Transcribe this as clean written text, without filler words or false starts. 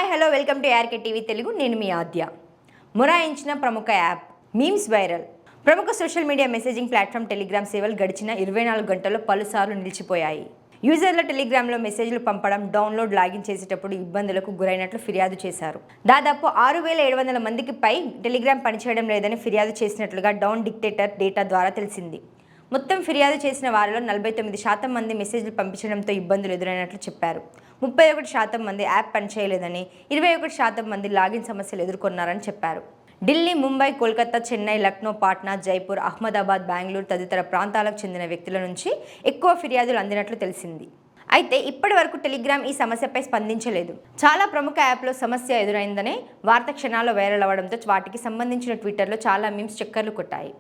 Hi hello welcome to ARK TV Telugu. నేను మీ ఆద్య. మొరాయించిన ప్రముఖ app memes viral. ప్రముఖ social media messaging platform Telegram సేవలు గడిచిన 24 గంటల్లో పలుసార్లు నిలిచిపోయాయి. యూజర్ల టెలిగ్రామ్లో మెసేజ్లు పంపడం, డౌన్లోడ్, లాగిన్ చేసేటప్పుడు ఇబ్బందులకు గురైనట్లు ఫిర్యాదు చేశారు. దాదాపు 6700 మందికి పై టెలిగ్రామ్ పనిచేయడం లేదని ఫిర్యాదు చేసినట్లుగా డౌన్ డిక్టేటర్ డేటా ద్వారా తెలిసింది. మొత్తం ఫిర్యాదు చేసిన వారిలో 49% మంది మెసేజ్లు పంపించడంతో ఇబ్బందులు ఎదురైనట్లు చెప్పారు. 31% మంది యాప్ పనిచేయలేదని, 21% మంది లాగిన్ సమస్యలు ఎదుర్కొన్నారని చెప్పారు. ఢిల్లీ, ముంబై, కోల్కతా, చెన్నై, లక్నో, పాట్నా, జైపూర్, అహ్మదాబాద్, బెంగళూరు తదితర ప్రాంతాలకు చెందిన వ్యక్తుల నుంచి ఎక్కువ ఫిర్యాదులు అందినట్లు తెలిసింది. అయితే ఇప్పటి వరకు టెలిగ్రామ్ ఈ సమస్యపై స్పందించలేదు. చాలా ప్రముఖ యాప్లో సమస్య ఎదురైందనే వార్త క్షణాల్లో వైరల్ అవ్వడంతో వాటికి సంబంధించిన ట్విట్టర్లో చాలా మీమ్స్ చక్కర్లు కొట్టాయి.